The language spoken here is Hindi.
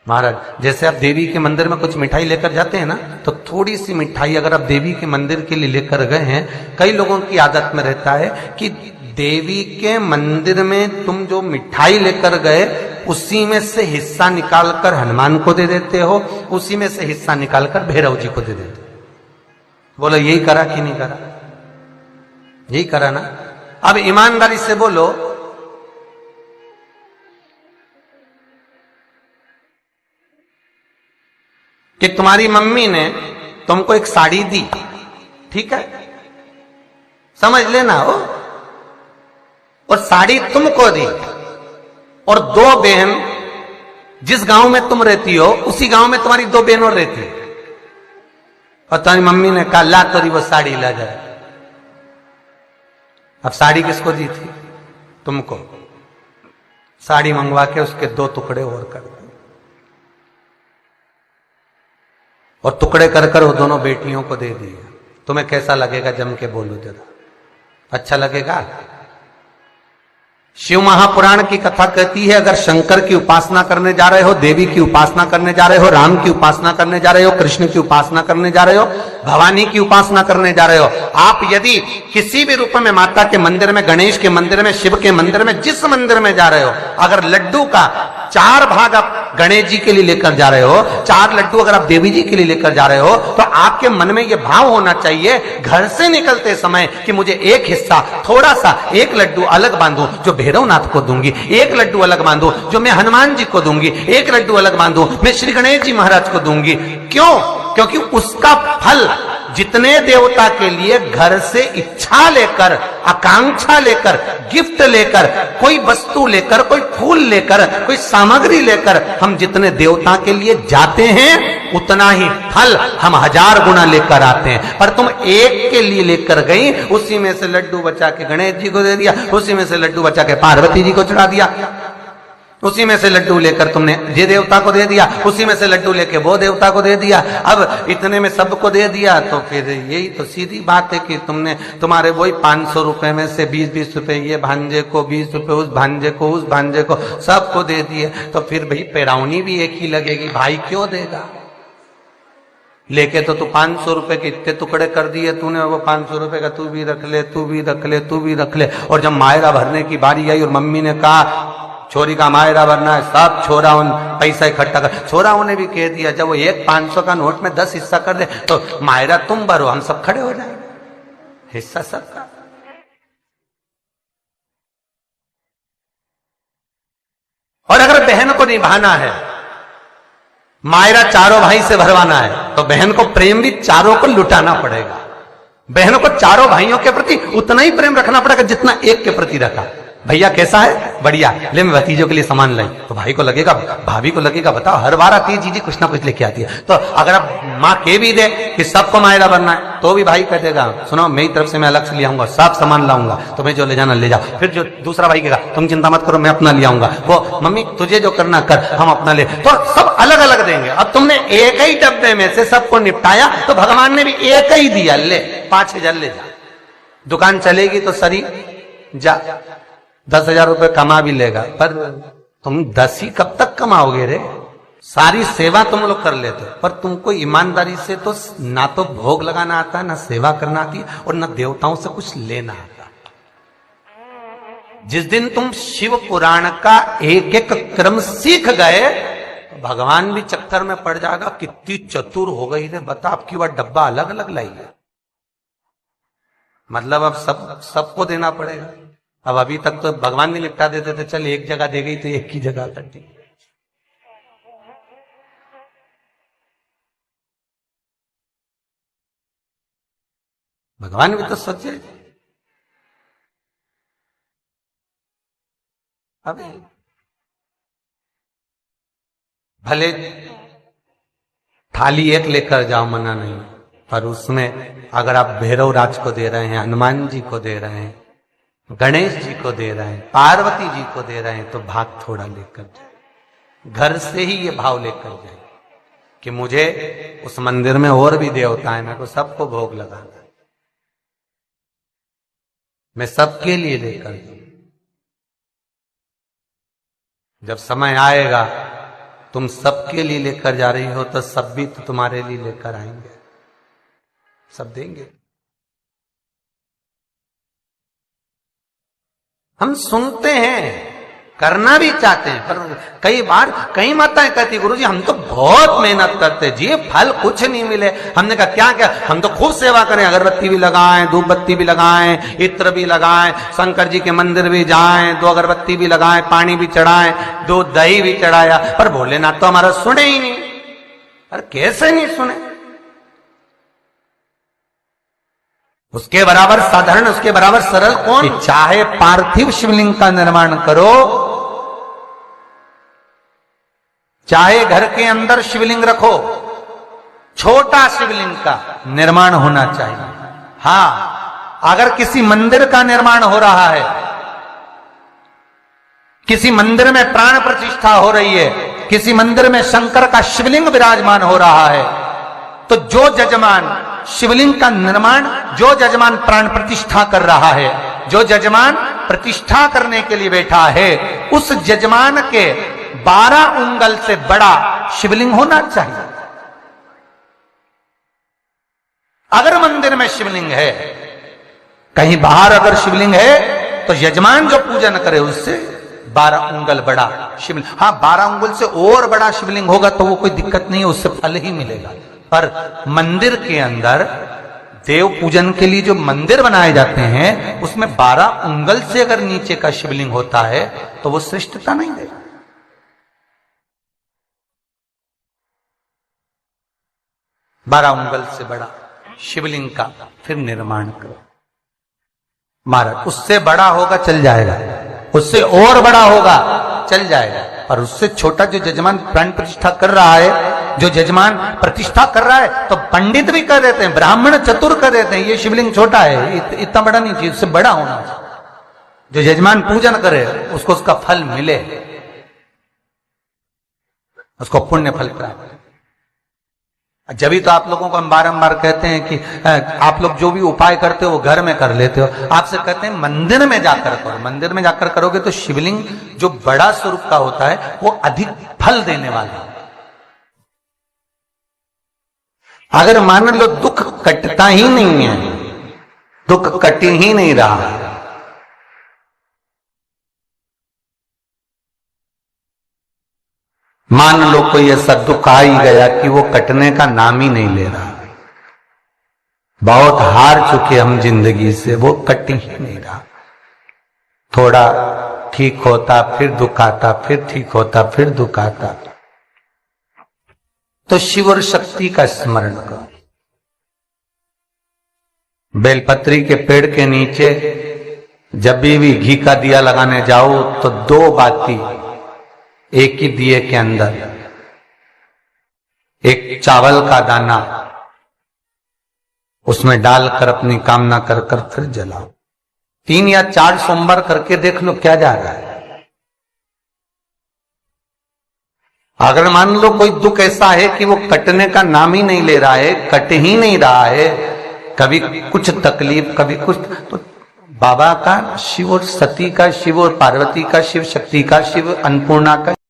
महाराज जैसे आप देवी के मंदिर में कुछ मिठाई लेकर जाते हैं ना, तो थोड़ी सी मिठाई अगर आप देवी के मंदिर के लिए लेकर गए हैं, कई लोगों की आदत में रहता है कि देवी के मंदिर में तुम जो मिठाई लेकर गए उसी में से हिस्सा निकालकर हनुमान को दे देते हो, उसी में से हिस्सा निकालकर भैरव जी को दे देते हो। बोलो यही करा कि नहीं करा? यही करा ना। अब ईमानदारी से बोलो, कि तुम्हारी मम्मी ने तुमको एक साड़ी दी, ठीक है, समझ लेना हो, और साड़ी तुमको दी, और दो बहन जिस गांव में तुम रहती हो उसी गांव में तुम्हारी दो बहन और रहती है, और तुम्हारी मम्मी ने कहा ला तोरी वो साड़ी ला जाए। अब साड़ी किसको दी थी? तुमको। साड़ी मंगवा के उसके दो टुकड़े और कर दिए, और टुकड़े कर कर वो दोनों बेटियों को दे दिए। तुम्हें कैसा लगेगा? जम के बोलो जरा, अच्छा लगेगा? शिव महापुराण की कथा कहती है, अगर शंकर की उपासना करने जा रहे हो, देवी की उपासना करने जा रहे हो, राम की उपासना करने जा रहे हो, कृष्ण की उपासना करने जा रहे हो, भवानी की उपासना करने जा रहे हो, आप यदि किसी भी रूप में माता के मंदिर में, गणेश के मंदिर में, शिव के मंदिर में, जिस मंदिर में जा रहे हो, अगर लड्डू का 4 भाग आप गणेश जी के लिए लेकर जा रहे हो, 4 लड्डू अगर आप देवी जी के लिए लेकर जा रहे हो, तो आपके मन में यह भाव होना चाहिए घर से निकलते समय कि मुझे एक हिस्सा, थोड़ा सा, एक लड्डू अलग बांधूं जो भैरवनाथ को दूंगी, एक लड्डू अलग बांधूं जो मैं हनुमान जी को दूंगी, एक लड्डू अलग बांधूं मैं श्री गणेश जी महाराज को दूंगी। क्यों? क्योंकि उसका फल जितने देवता के लिए घर से इच्छा लेकर, आकांक्षा लेकर, गिफ्ट लेकर, कोई वस्तु लेकर, कोई फूल लेकर, कोई सामग्री लेकर हम जितने देवता के लिए जाते हैं, उतना ही फल हम 1000 गुना लेकर आते हैं। पर तुम एक के लिए लेकर गई, उसी में से लड्डू बचा के गणेश जी को दे दिया, उसी में से लड्डू बचा के पार्वती जी को चढ़ा दिया, उसी में से लड्डू लेकर तुमने ये देवता को दे दिया, उसी में से लड्डू लेके वो देवता को दे दिया। अब इतने में सबको दे दिया, तो फिर यही तो सीधी बात है कि तुमने, तुम्हारे वही 500 रुपए में से 20-20 रुपए ये भांजे को, 20 रुपए उस भांजे को, उस भांजे को, सबको दे दिए, तो फिर भाई पैरावनी भी एक ही लगेगी। भाई क्यों देगा? लेके तो तू 500 रुपए के इतने टुकड़े कर दिए तूने, वो 500 रुपए का तू भी रख ले, तू भी रख ले, तू भी रख ले। और जब मायरा भरने की बारी आई और मम्मी ने कहा छोरी का मायरा भरना है, सब छोरा उन पैसा इकट्ठा कर, छोराओं ने भी कह दिया जब वो एक 500 का नोट में 10 हिस्सा कर दे तो मायरा तुम भरो, हम सब खड़े हो जाएंगे, हिस्सा सबका। और अगर बहन को निभाना है, मायरा चारों भाई से भरवाना है, तो बहन को प्रेम भी चारों को लुटाना पड़ेगा। बहनों को चारों भाइयों के प्रति उतना ही प्रेम रखना पड़ेगा जितना एक के प्रति रखा। भैया कैसा है? बढ़िया, ले मैं भतीजों के लिए सामान लाई, तो भाई को लगेगा, भाभी को लगेगा, बताओ हर बार आती है जीजी कुछ ना कुछ लेके आती है। तो अगर आप माँ कह भी दे कि सबको मायरा बनना है, तो भी भाई कह देगा सुनो मेरी तरफ से मैं अलग से ले आऊंगा, सब सामान लाऊंगा, तुम्हें जो ले जाना ले जाओ। फिर जो दूसरा भाई कहेगा तुम चिंता मत करो मैं अपना ले आऊंगा, वो मम्मी तुझे जो करना कर, हम अपना ले, तो सब अलग अलग देंगे। अब तुमने एक ही डब्बे में से सबको निपटाया, तो भगवान ने भी एक ही दिया, ले 5000 ले जा। दुकान चलेगी तो सरी जा, 10,000 रुपए कमा भी लेगा, पर तुम 10 ही कब तक कमाओगे रे? सारी सेवा तुम लोग कर लेते, पर तुमको ईमानदारी से तो ना तो भोग लगाना आता है, ना सेवा करना आती है, और ना देवताओं से कुछ लेना आता। जिस दिन तुम शिव पुराण का एक एक क्रम सीख गए, तो भगवान भी चक्कर में पड़ जाएगा, कितनी चतुर हो गई रे, बता आपकी बार डब्बा अलग अलग लाई है, मतलब अब सबको देना पड़ेगा। अब अभी तक तो भगवान भी निपटा देते थे, चल एक जगह दे गई तो एक ही जगह करती। भगवान भी तो सोचे, अबे भले थाली एक लेकर जाओ, मना नहीं, पर उसमें अगर आप भैरव राज को दे रहे हैं, हनुमान जी को दे रहे हैं, गणेश जी को दे रहे हैं, पार्वती जी को दे रहे हैं, तो भाग थोड़ा लेकर जाए। घर से ही ये भाव लेकर जाए कि मुझे उस मंदिर में और भी देवता है, मेरे को सबको भोग लगाना है, मैं सबके लिए लेकर जाऊं। जब समय आएगा तुम सबके लिए लेकर जा रही हो तो सब भी तो तुम्हारे लिए लेकर आएंगे, सब देंगे। हम सुनते हैं, करना भी चाहते हैं, पर कई बार कई माताएं कहती गुरुजी हम तो बहुत मेहनत करते जी, फल कुछ नहीं मिले। हमने कहा क्या क्या, हम तो खूब सेवा करें, अगरबत्ती भी लगाएं, धूप बत्ती भी लगाएं, इत्र भी लगाएं, शंकर जी के मंदिर भी जाएं, 2 अगरबत्ती भी लगाएं, पानी भी चढ़ाएं, 2 दही भी चढ़ाया, पर भोलेनाथ तो हमारा सुने ही नहीं। अरे कैसे नहीं सुने? उसके बराबर साधारण, उसके बराबर सरल कौन? चाहे पार्थिव शिवलिंग का निर्माण करो, चाहे घर के अंदर शिवलिंग रखो, छोटा शिवलिंग का निर्माण होना चाहिए। हां, अगर किसी मंदिर का निर्माण हो रहा है, किसी मंदिर में प्राण प्रतिष्ठा हो रही है, किसी मंदिर में शंकर का शिवलिंग विराजमान हो रहा है, तो जो जजमान शिवलिंग का निर्माण, जो जजमान प्राण प्रतिष्ठा कर रहा है, जो जजमान प्रतिष्ठा करने के लिए बैठा है, उस जजमान के 12 उंगल से बड़ा शिवलिंग होना चाहिए। अगर मंदिर में शिवलिंग है, कहीं बाहर अगर शिवलिंग है, तो यजमान जो पूजन करे उससे 12 उंगल बड़ा शिवलिंग, हाँ 12 उंगल से और बड़ा शिवलिंग होगा तो वो कोई दिक्कत नहीं है, उससे फल ही मिलेगा। पर मंदिर के अंदर देव पूजन के लिए जो मंदिर बनाए जाते हैं, उसमें 12 उंगल से अगर नीचे का शिवलिंग होता है तो वो श्रेष्ठता नहीं देगा। 12 उंगल से बड़ा शिवलिंग का फिर निर्माण करो। महाराज उससे बड़ा होगा चल जाएगा, उससे और बड़ा होगा चल जाएगा, पर उससे छोटा जो जजमान प्राण प्रतिष्ठा कर रहा है, जो जजमान प्रतिष्ठा कर रहा है, तो पंडित भी कर देते हैं, ब्राह्मण चतुर कर देते हैं, ये शिवलिंग छोटा है, इतना बड़ा नहीं चाहिए, उससे बड़ा होना चाहिए। जो जजमान पूजन करे उसको उसका फल मिले, उसको पुण्य फल प्राप्त। जब भी तो आप लोगों को हम बारंबार कहते हैं कि आप लोग जो भी उपाय करते हो वो घर में कर लेते हो, आपसे कहते हैं मंदिर में जाकर करो। मंदिर में जाकर करोगे तो शिवलिंग जो बड़ा स्वरूप का होता है वो अधिक फल देने वाला है। अगर मान लो दुख कटता ही नहीं है, दुख कट ही नहीं रहा है, मान लो कोई ऐसा दुख आ ही गया कि वो कटने का नाम ही नहीं ले रहा, बहुत हार चुके हम जिंदगी से, वो कट ही नहीं रहा, थोड़ा ठीक होता फिर दुख आता, फिर ठीक होता फिर दुख आता, तो शिव और शक्ति का स्मरण करो। बेलपत्री के पेड़ के नीचे जब भी घी का दिया लगाने जाओ तो 2 बाती एक ही दिए के अंदर, एक चावल का दाना उसमें डालकर अपनी कामना कर कर फिर जलाओ। 3 या 4 सोमवार करके देख लो क्या जा रहा है। अगर मान लो कोई दुख ऐसा है कि वो कटने का नाम ही नहीं ले रहा है, कट ही नहीं रहा है, कभी कुछ तकलीफ कभी कुछ, तो बाबा का शिव और सती का शिव और पार्वती का शिव, शक्ति का शिव, अन्नपूर्णा का